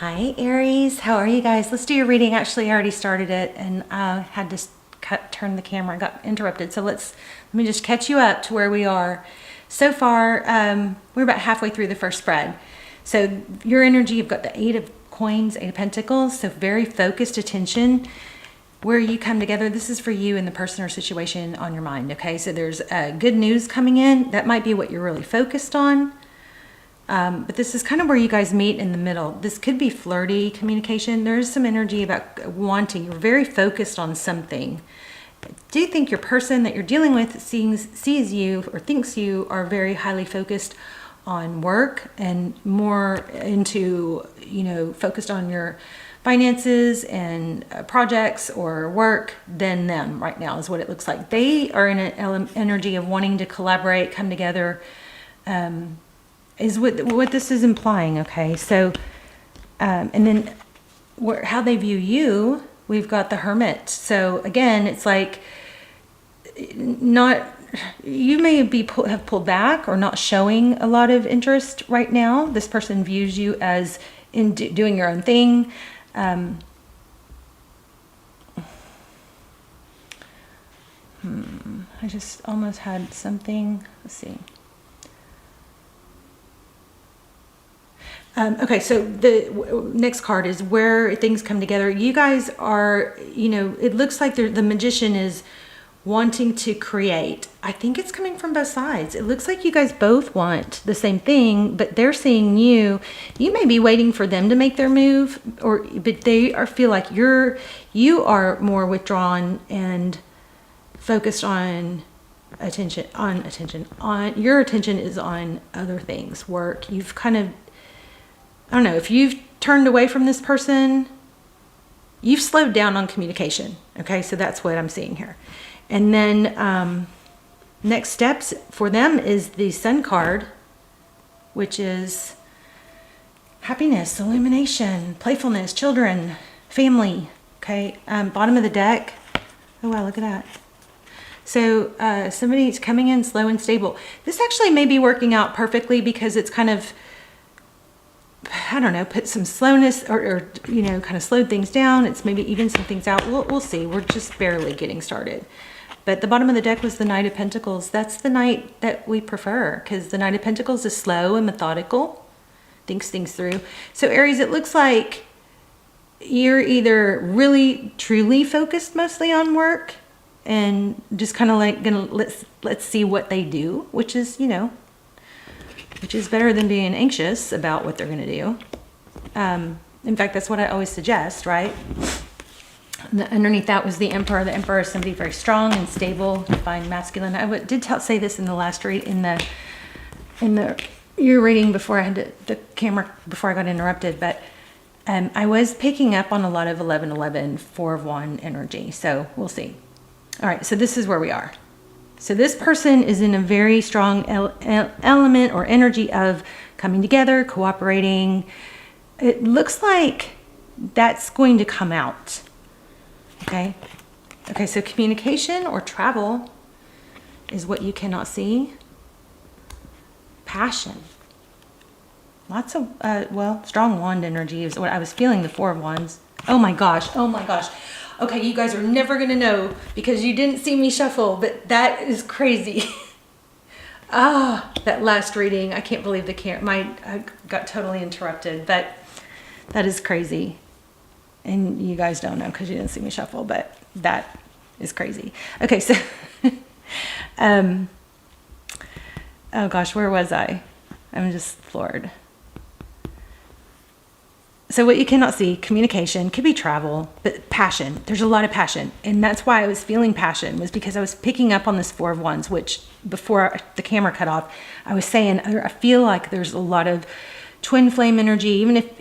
Hi Aries, how are you guys? Let's do your reading. Actually, I already started it and had to turn the camera. I got interrupted. So let me just catch you up to where we are. So far, we're about halfway through the first spread. So your energy, you've got the Eight of Coins, Eight of Pentacles. So very focused attention. Where you come together, this is for you and the person or situation on your mind. Okay, so there's good news coming in. That might be what you're really focused on. But this is kind of where you guys meet in the middle. This could be flirty communication. There's some energy about wanting. You're very focused on something. Do you think your person that you're dealing with sees you or thinks you are very highly focused on work and more into, focused on your finances and projects or work than them right now is what it looks like. They are in an energy of wanting to collaborate, come together, is what this is implying. Okay, so and then how they view you, we've got the Hermit. So again, it's like not, you may have pulled back or not showing a lot of interest right now. This person views you as in doing your own thing. I just almost had something. Let's see. Okay, so the next card is where things come together. You guys are, it looks like the magician is wanting to create. I think it's coming from both sides. It looks like you guys both want the same thing, but they're seeing you. You may be waiting for them to make their move, but they feel like you are more withdrawn and focused on your attention is on other things, work. You've kind of, I don't know, if you've turned away from this person, you've slowed down on communication. Okay, so that's what I'm seeing here. And then next steps for them is the Sun card, which is happiness, illumination, playfulness, children, family. Okay, bottom of the deck. Oh wow, look at that. So somebody's coming in slow and stable. This actually may be working out perfectly because it's kind of, I don't know, put some slowness or kind of slowed things down. It's maybe even some things out. We'll see. We're just barely getting started. But the bottom of the deck was the Knight of Pentacles. That's the Knight that we prefer because the Knight of Pentacles is slow and methodical, thinks things through. So Aries, it looks like you're either really truly focused mostly on work and just kind of like let's see what they do, which is better than being anxious about what they're going to do. In fact, that's what I always suggest, right? Underneath that was the Emperor. The Emperor is somebody very strong and stable, divine masculine. I did say this in the last read, in the year reading before I had the camera, before I got interrupted, but I was picking up on a lot of 1111, Four of Wands energy. So we'll see. All right, so this is where we are. So this person is in a very strong element or energy of coming together, cooperating. It looks like that's going to come out. Okay. Okay, so communication or travel is what you cannot see. Passion. Lots of, strong wand energy is what I was feeling, the Four of Wands. Oh my gosh. Oh my gosh. Okay, you guys are never going to know because you didn't see me shuffle, but that is crazy. That last reading, I can't believe I got totally interrupted, but that is crazy. And you guys don't know because you didn't see me shuffle, but that is crazy. Okay, so, oh gosh, where was I? I'm just floored. So what you cannot see, communication, could be travel, but passion. There's a lot of passion. And that's why I was feeling passion, was because I was picking up on this Four of Wands, which before the camera cut off, I was saying, I feel like there's a lot of twin flame energy. Even if,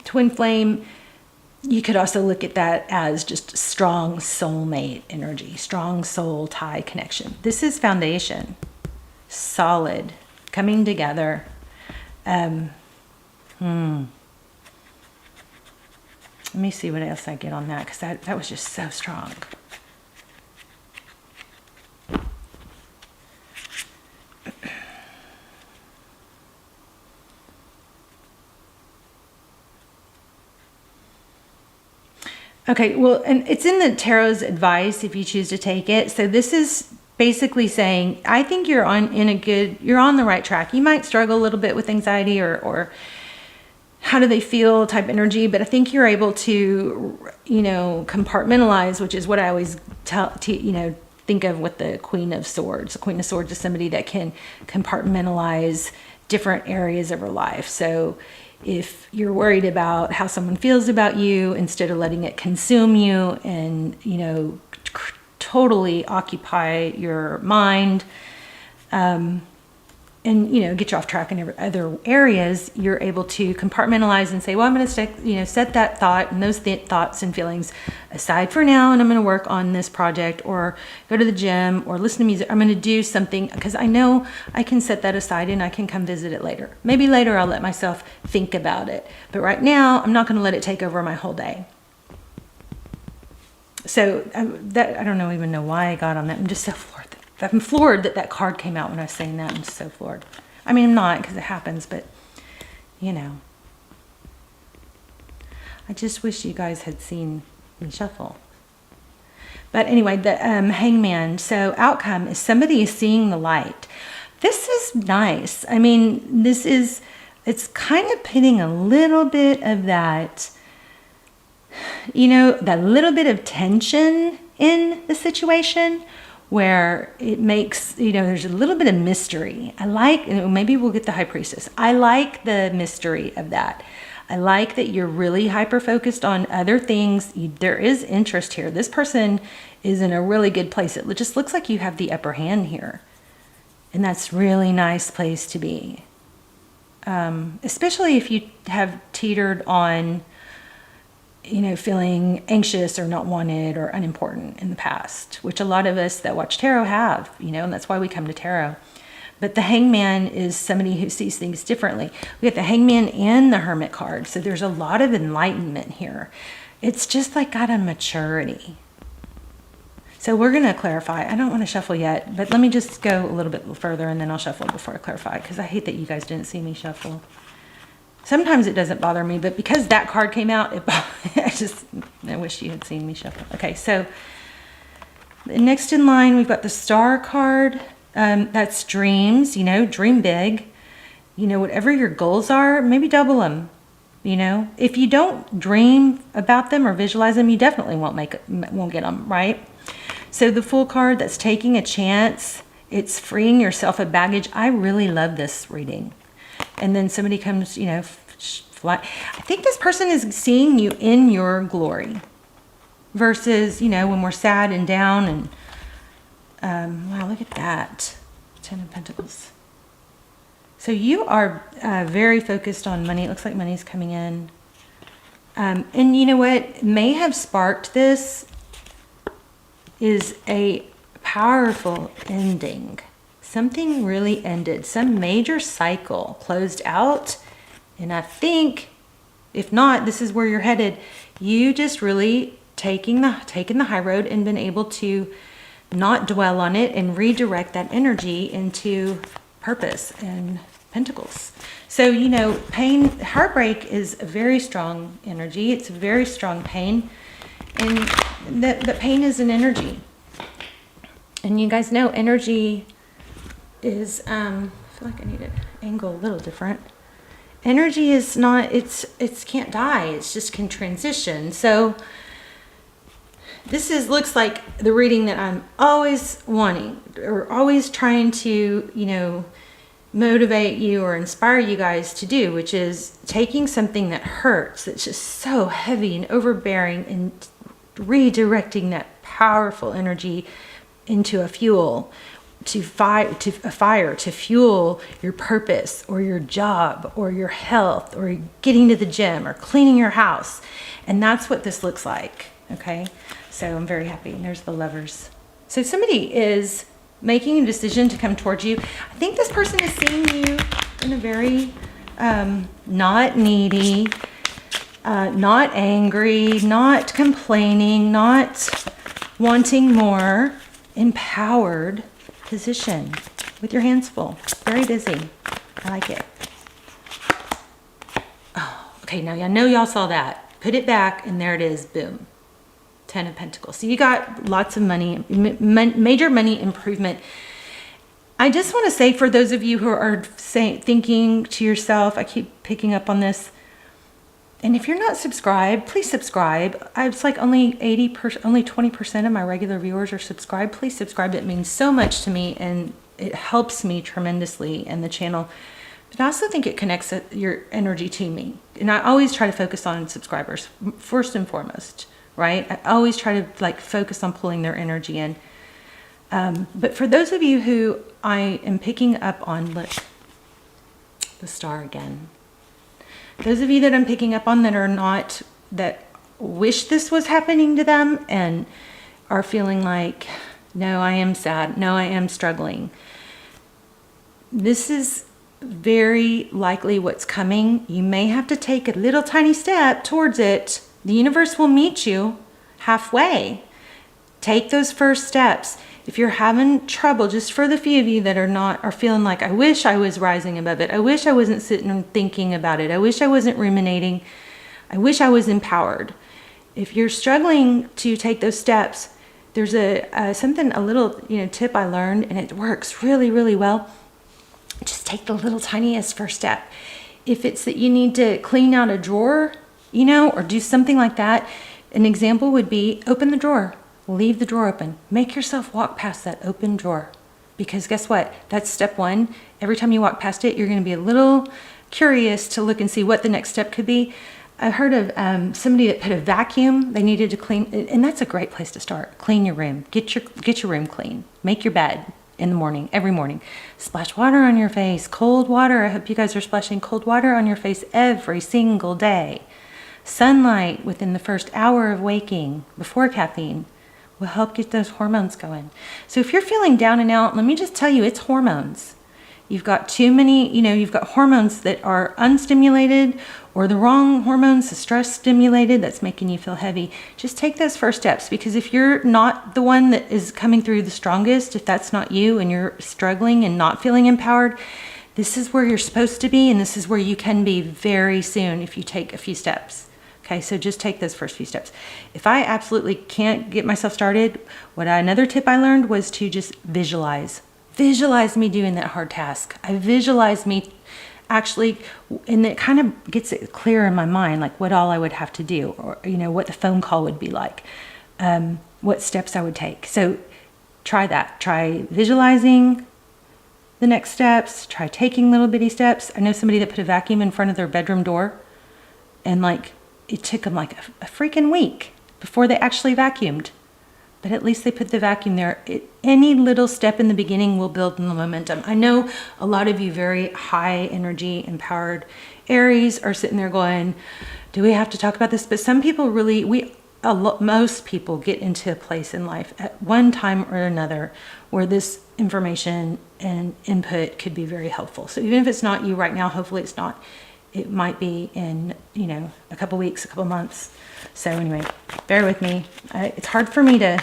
twin flame, you could also look at that as just strong soulmate energy, strong soul tie connection. This is foundation, solid, coming together. Let me see what else I get on that, because that was just so strong. Okay, well, and it's in the tarot's advice if you choose to take it. So this is basically saying, I think you're on the right track. You might struggle a little bit with anxiety or how do they feel type energy, but I think you're able to, compartmentalize, which is what I always think of with the Queen of Swords. The Queen of Swords is somebody that can compartmentalize different areas of her life. So if you're worried about how someone feels about you, instead of letting it consume you and, totally occupy your mind, and get you off track in other areas, you're able to compartmentalize and say, well, I'm going to set that thought and those thoughts and feelings aside for now, and I'm going to work on this project or go to the gym or listen to music. I'm going to do something because I know I can set that aside and I can come visit it later. Maybe later I'll let myself think about it, but right now I'm not going to let it take over my whole day. So I don't even know why I got on that. I'm just so floored. I'm floored that card came out when I was saying that. I'm so floored. I mean, I'm not, because it happens, but, I just wish you guys had seen me shuffle. But anyway, the Hangman. So outcome is somebody is seeing the light. This is nice. I mean, it's kind of putting a little bit of that, that little bit of tension in the situation, where it makes, there's a little bit of mystery. I like, maybe we'll get the High Priestess. I like the mystery of that. I like that you're really hyper-focused on other things. There is interest here. This person is in a really good place. It just looks like you have the upper hand here. And that's really nice place to be. Especially if you have teetered on, feeling anxious or not wanted or unimportant in the past, which a lot of us that watch tarot have, and that's why we come to tarot. But the Hangman is somebody who sees things differently. We have the Hangman and the Hermit card. So there's a lot of enlightenment here. It's just like got a maturity. So we're going to clarify. I don't want to shuffle yet, but let me just go a little bit further and then I'll shuffle before I clarify, because I hate that you guys didn't see me shuffle. Sometimes it doesn't bother me, but because that card came out, I wish you had seen me shuffle. Okay, so next in line, we've got the Star card. That's dreams, dream big. Whatever your goals are, maybe double them. If you don't dream about them or visualize them, you definitely won't get them, right? So the Fool card, that's taking a chance. It's freeing yourself of baggage. I really love this reading. And then somebody comes, fly. I think this person is seeing you in your glory versus, when we're sad and down and, wow, look at that. 10 of Pentacles. So you are very focused on money. It looks like money's coming in. And you know what may have sparked this is a powerful ending. Something really ended. Some major cycle closed out. And I think, if not, this is where you're headed. You just really taken the high road and been able to not dwell on it and redirect that energy into purpose and Pentacles. So, pain, heartbreak is a very strong energy. It's a very strong pain. And that pain is an energy. And you guys know energy is, I feel like I need to angle a little different. Energy is not, it's can't die. It's just can transition. So this looks like the reading that I'm always wanting or always trying to, motivate you or inspire you guys to do, which is taking something that hurts, that's just so heavy and overbearing, and redirecting that powerful energy into a fuel, to fire, to fuel your purpose or your job or your health or getting to the gym or cleaning your house. And that's what this looks like. Okay. So I'm very happy. And there's the Lovers. So somebody is making a decision to come towards you. I think this person is seeing you in a very not needy, not angry, not complaining, not wanting more, empowered position with your hands full. Very busy. I like it. Oh, okay. Now I know y'all saw that. Put it back and there it is. Boom. Ten of Pentacles. So you got lots of money, major money improvement. I just want to say, for those of you who are thinking to yourself, I keep picking up on this, and if you're not subscribed, please subscribe. It's like only 20% of my regular viewers are subscribed. Please subscribe. It means so much to me, and it helps me tremendously in the channel. But I also think it connects your energy to me. And I always try to focus on subscribers first and foremost, right? I always try to like focus on pulling their energy in. But for those of you who I am picking up on, look, the star again. Those of you that I'm picking up on that wish this was happening to them and are feeling like, no, I am sad. No, I am struggling. This is very likely what's coming. You may have to take a little tiny step towards it. The universe will meet you halfway. Take those first steps. If you're having trouble, just for the few of you that are feeling like, I wish I was rising above it. I wish I wasn't sitting and thinking about it. I wish I wasn't ruminating. I wish I was empowered. If you're struggling to take those steps, there's a little tip I learned, and it works really, really well. Just take the little tiniest first step. If it's that you need to clean out a drawer, or do something like that, an example would be open the drawer. Leave the drawer open. Make yourself walk past that open drawer. Because guess what? That's step one. Every time you walk past it, you're going to be a little curious to look and see what the next step could be. I heard of somebody that put a vacuum. They needed to clean, and that's a great place to start. Clean your room. Get your room clean. Make your bed in the morning, every morning. Splash water on your face. Cold water. I hope you guys are splashing cold water on your face every single day. Sunlight within the first hour of waking, before caffeine, will help get those hormones going. So if you're feeling down and out, let me just tell you, it's hormones. You've got too many, you've got hormones that are unstimulated, or the wrong hormones, the stress stimulated, that's making you feel heavy. Just take those first steps, because if you're not the one that is coming through the strongest, if that's not you and you're struggling and not feeling empowered, this is where you're supposed to be, and this is where you can be very soon if you take a few steps. Okay, so just take those first few steps. If I absolutely can't get myself started, another tip I learned was to just visualize. Visualize me doing that hard task. I visualize me actually, and it kind of gets it clear in my mind, like what all I would have to do, or what the phone call would be like, what steps I would take. So try that. Try visualizing the next steps. Try taking little bitty steps. I know somebody that put a vacuum in front of their bedroom door, and it took them like a freaking week before they actually vacuumed. But at least they put the vacuum there. Any little step in the beginning will build the momentum. I know a lot of you very high energy, empowered Aries are sitting there going, do we have to talk about this? But some people most people get into a place in life at one time or another where this information and input could be very helpful. So even if it's not you right now, hopefully it's not. It might be in, a couple weeks, a couple months. So anyway, bear with me. It's hard for me to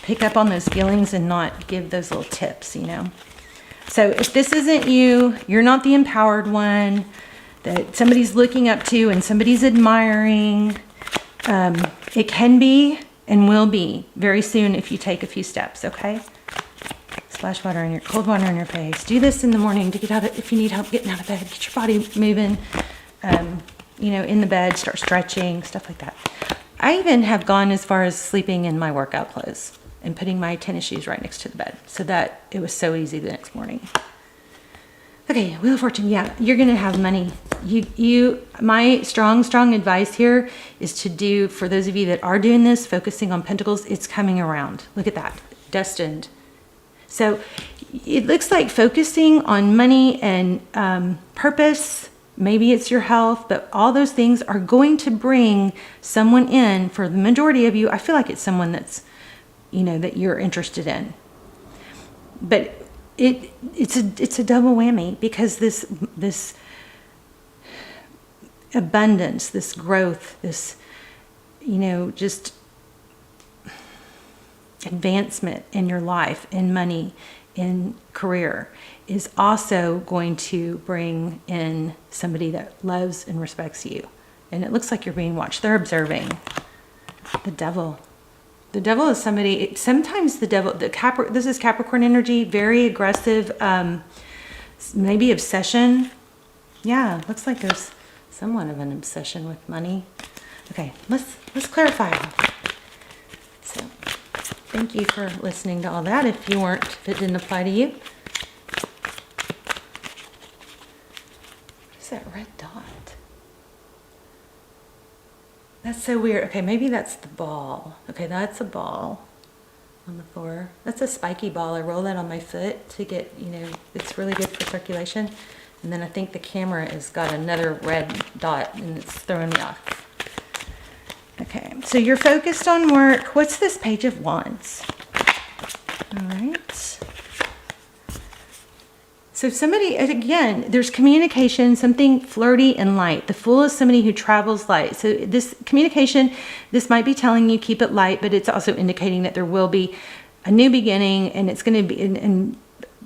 pick up on those feelings and not give those little tips, So if this isn't you, you're not the empowered one that somebody's looking up to and somebody's admiring. It can be and will be very soon if you take a few steps, okay? Splash cold water on your face. Do this in the morning to get out if you need help getting out of bed. Get your body moving, in the bed, start stretching, stuff like that. I even have gone as far as sleeping in my workout clothes and putting my tennis shoes right next to the bed so that it was so easy the next morning. Okay, Wheel of Fortune. Yeah, you're going to have money. My strong advice here is to do, for those of you that are doing this, focusing on Pentacles, it's coming around. Look at that. Destined. So it looks like focusing on money and purpose, maybe it's your health, but all those things are going to bring someone in. For the majority of you, I feel like it's someone that's, that you're interested in. But it's a double whammy, because this abundance, this growth, this, just advancement in your life, in money, in career, is also going to bring in somebody that loves and respects you. And it looks like you're being watched. They're observing. The Devil. The devil is somebody, sometimes the devil, this is Capricorn energy, very aggressive, maybe obsession. Yeah, looks like there's somewhat of an obsession with money. Okay, let's clarify. So, thank you for listening to all that. If it didn't apply to you. What is that red dot? That's so weird. Okay, maybe that's the ball. Okay, that's a ball on the floor. That's a spiky ball. I roll that on my foot to get, it's really good for circulation. And then I think the camera has got another red dot and it's throwing me off. Okay, so you're focused on work. What's this Page of Wands? All right. So somebody, again, there's communication, something flirty and light. The Fool is somebody who travels light. So this communication, this might be telling you keep it light, but it's also indicating that there will be a new beginning, and it's going to be in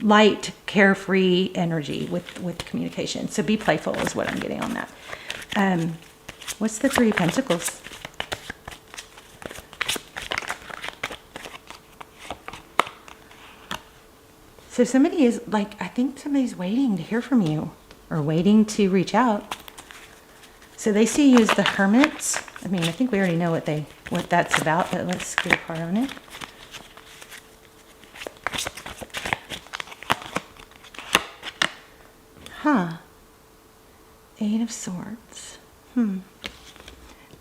light, carefree energy with communication. So be playful is what I'm getting on that. What's the Three of Pentacles? So somebody is I think somebody's waiting to hear from you or waiting to reach out. So they see you as the Hermit. I mean, I think we already know what that's about, but let's get a card on it. Huh. Eight of Swords.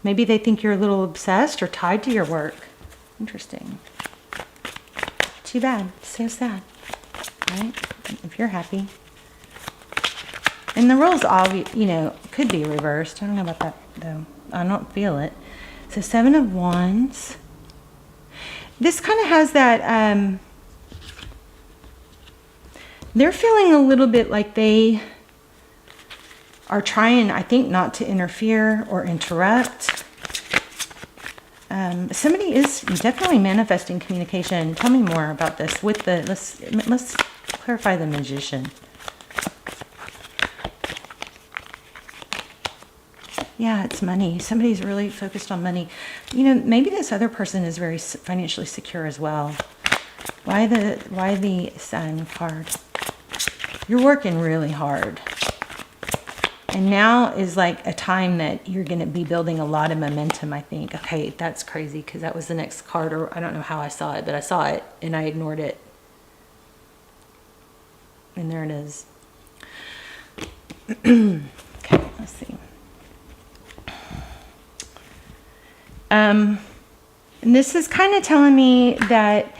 Maybe they think you're a little obsessed or tied to your work. Interesting. Too bad. So sad. Right? If you're happy. And the roles could be reversed. I don't know about that though. I don't feel it. So Seven of Wands. This kind of has that, they're feeling a little bit like they are trying, I think, not to interfere or interrupt. Somebody is definitely manifesting communication. Tell me more about this with the, let's clarify the Magician. Yeah, it's money. Somebody's really focused on money. Maybe this other person is very financially secure as well. Why the Sun card? You're working really hard. And now is like a time that you're going to be building a lot of momentum, I think. Okay, that's crazy because that was the next card, or I don't know how I saw it, but I saw it and I ignored it. And there it is. Okay, let's see. And this is kind of telling me that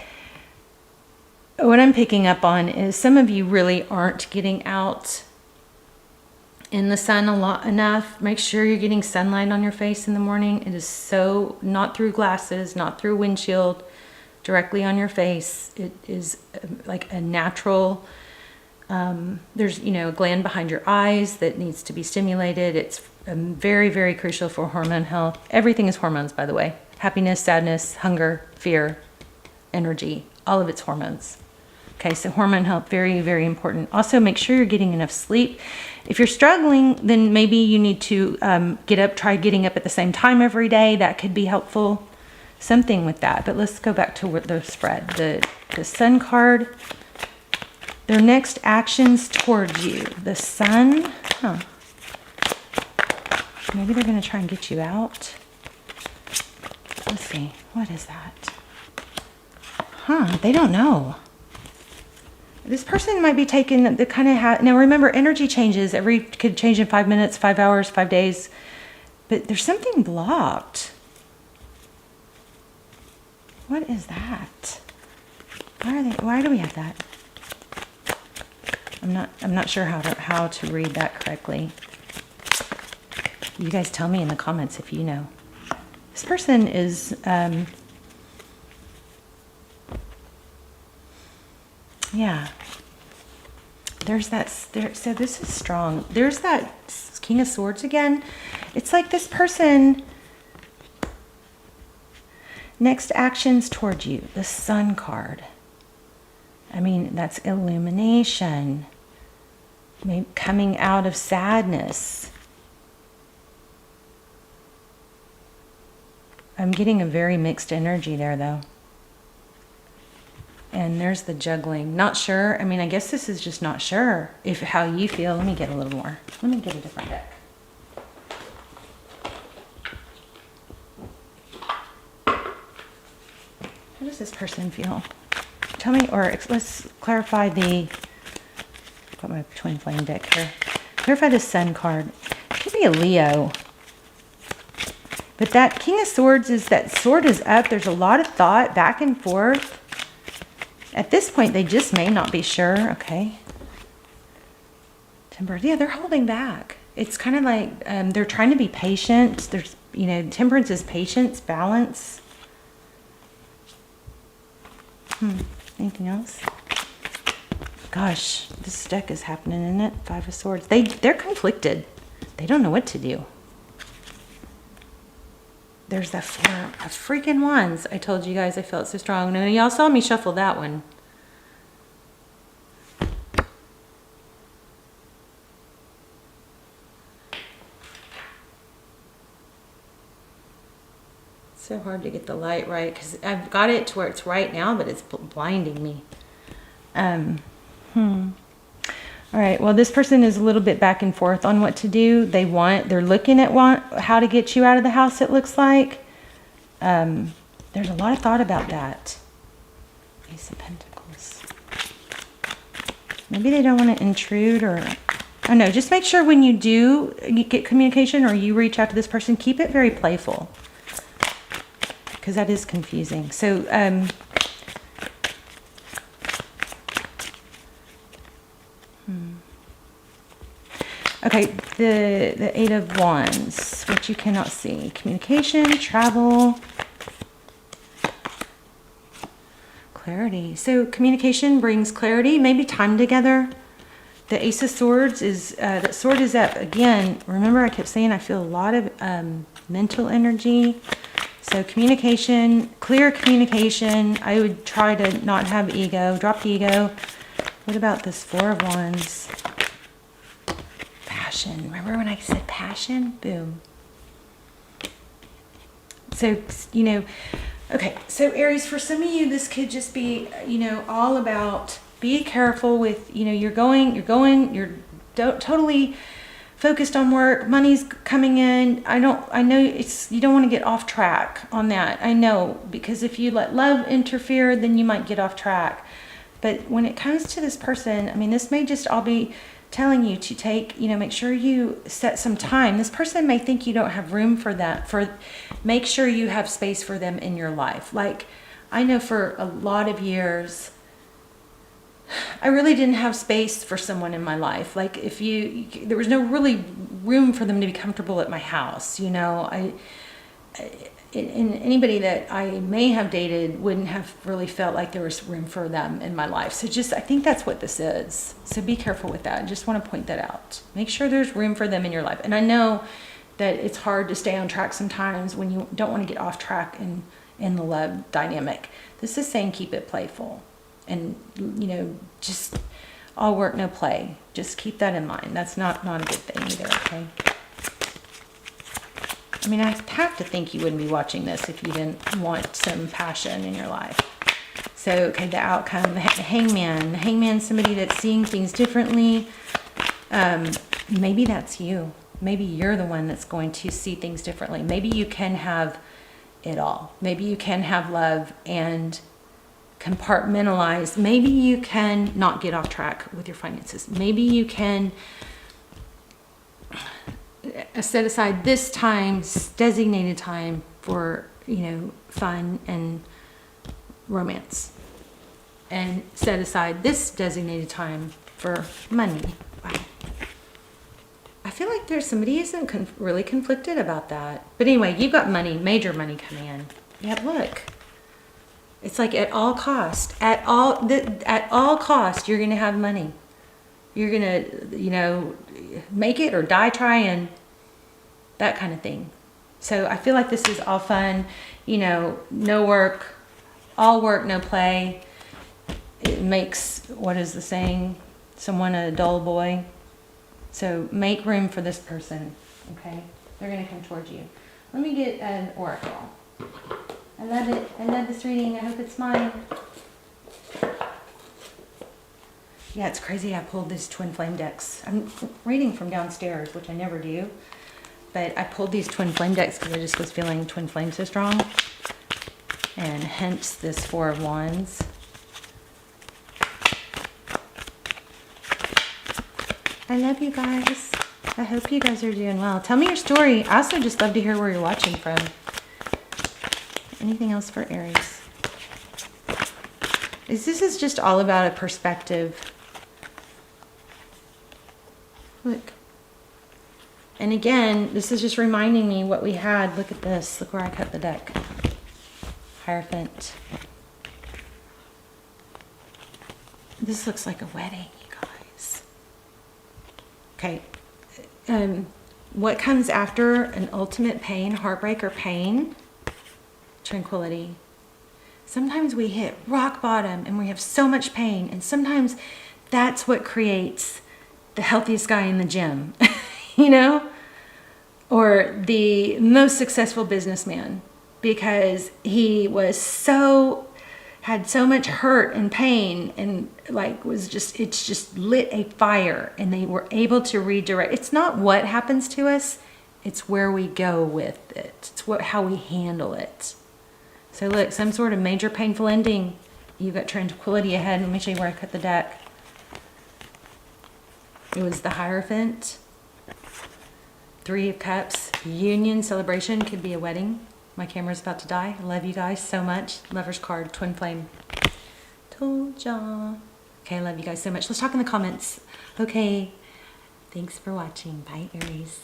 what I'm picking up on is some of you really aren't getting out in the sun enough. Make sure you're getting sunlight on your face in the morning. It is so, not through glasses, not through windshield, directly on your face. It is like a natural, there's, a gland behind your eyes that needs to be stimulated. It's very, very crucial for hormone health. Everything is hormones, by the way. Happiness, sadness, hunger, fear, energy, all of it's hormones. Okay, so hormone health, very, very important. Also, make sure you're getting enough sleep. If you're struggling, then maybe you need to try getting up at the same time every day. That could be helpful. Something with that. But let's go back to the spread. The Sun card. Their next actions towards you. The Sun. Huh. Maybe they're going to try and get you out. Let's see. What is that? Huh. They don't know. This person might be taking the kind of now remember, energy changes. Could change in 5 minutes, 5 hours, 5 days. But there's something blocked. What is that? Why do we have that? I'm not sure how to read that correctly. You guys tell me in the comments if you know. This person is yeah. There's that. So this is strong. There's that King of Swords again. It's like this person. Next actions towards you. The Sun card. I mean, that's illumination. Maybe coming out of sadness. I'm getting a very mixed energy there, though. And there's the juggling. Not sure. I mean, I guess this is just not sure if how you feel. Let me get a little more. Let me get a different deck. How does this person feel? Tell me, or let's clarify the... I've got my twin flame deck here. Clarify the Sun card. It could be a Leo. But that King of Swords is, that sword is up. There's a lot of thought back and forth. At this point, they just may not be sure. Okay. Temperance. Yeah, they're holding back. It's kind of like they're trying to be patient. There's, you know, Temperance is patience, balance. Anything else? Gosh, this deck is happening, isn't it? Five of Swords. They're conflicted. They don't know what to do. There's the Four of freaking Wands. I told you guys I felt so strong. And y'all saw me shuffle that one. It's so hard to get the light right because I've got it to where it's right now, but it's blinding me. All right, well, this person is a little bit back and forth on what to do. They're looking at how to get you out of the house, it looks like. There's a lot of thought about that. Ace of Pentacles. Maybe they don't want to intrude, or... Oh, no, just make sure when you get communication or you reach out to this person, keep it very playful. Because that is confusing. So, okay, the Eight of Wands, which you cannot see. Communication, travel, clarity. So communication brings clarity, maybe time together. The Ace of Swords is, that sword is up. Again, remember I kept saying I feel a lot of mental energy. So communication, clear communication. I would try to not have ego, drop the ego. What about this Four of Wands? Passion. Remember when I said passion? Boom. So, you know, okay. So Aries, for some of you, this could just be, you know, all about be careful with, you know, you're totally focused on work. Money's coming in. I know you don't want to get off track on that. I know, because if you let love interfere, then you might get off track. But when it comes to this person, I mean, this may just all be telling you to take, you know, make sure you set some time. This person may think you don't have room for that. Make sure you have space for them in your life. Like, I know for a lot of years, I really didn't have space for someone in my life. Like, there was no really room for them to be comfortable at my house. You know, and anybody that I may have dated wouldn't have really felt like there was room for them in my life. So I think that's what this is. So be careful with that. I just want to point that out. Make sure there's room for them in your life. And I know that it's hard to stay on track sometimes when you don't want to get off track in the love dynamic. This is saying keep it playful. And, you know, just all work, no play. Just keep that in mind. That's not a good thing either, okay? I mean, I have to think you wouldn't be watching this if you didn't want some passion in your life. So, okay, the outcome, the hangman. The hangman, somebody that's seeing things differently. Maybe that's you. Maybe you're the one that's going to see things differently. Maybe you can have it all. Maybe you can have love and compartmentalize. Maybe you can not get off track with your finances. Maybe you can set aside this time, designated time for, you know, fun and romance, and set aside this designated time for money. Wow. I feel like there's somebody who isn't really conflicted about that. But anyway, you've got money, major money coming in. Yeah, look. It's like at all cost, at all cost, you're going to have money. You're going to, you know, make it or die trying, that kind of thing. So I feel like this is all fun, you know, no work, all work, no play. It makes, what is the saying? Someone a dull boy. So make room for this person, okay? They're going to come towards you. Let me get an oracle. I love it. I love this reading. I hope it's mine. Yeah, it's crazy. I pulled these twin flame decks. I'm reading from downstairs, which I never do. But I pulled these twin flame decks because I just was feeling twin flame so strong. And hence this Four of Wands. I love you guys. I hope you guys are doing well. Tell me your story. I also just love to hear where you're watching from. Anything else for Aries? This is just all about a perspective. Look. And again, this is just reminding me what we had. Look at this. Look where I cut the deck. Hierophant. This looks like a wedding, you guys. Okay. What comes after an ultimate pain, heartbreak, or pain? Tranquility. Sometimes we hit rock bottom and we have so much pain, and sometimes that's what creates the healthiest guy in the gym, you know, or the most successful businessman, because he had so much hurt and pain, and it's just lit a fire, and they were able to redirect. It's not what happens to us, it's where we go with it. It's how we handle it. So look, some sort of major painful ending. You've got tranquility ahead. Let me show you where I cut the deck. It was the Hierophant. Three of Cups. Union, celebration. Could be a wedding. My camera's about to die. I love you guys so much. Lover's card, twin flame. Told ya. Okay, I love you guys so much. Let's talk in the comments. Okay. Thanks for watching. Bye, Aries.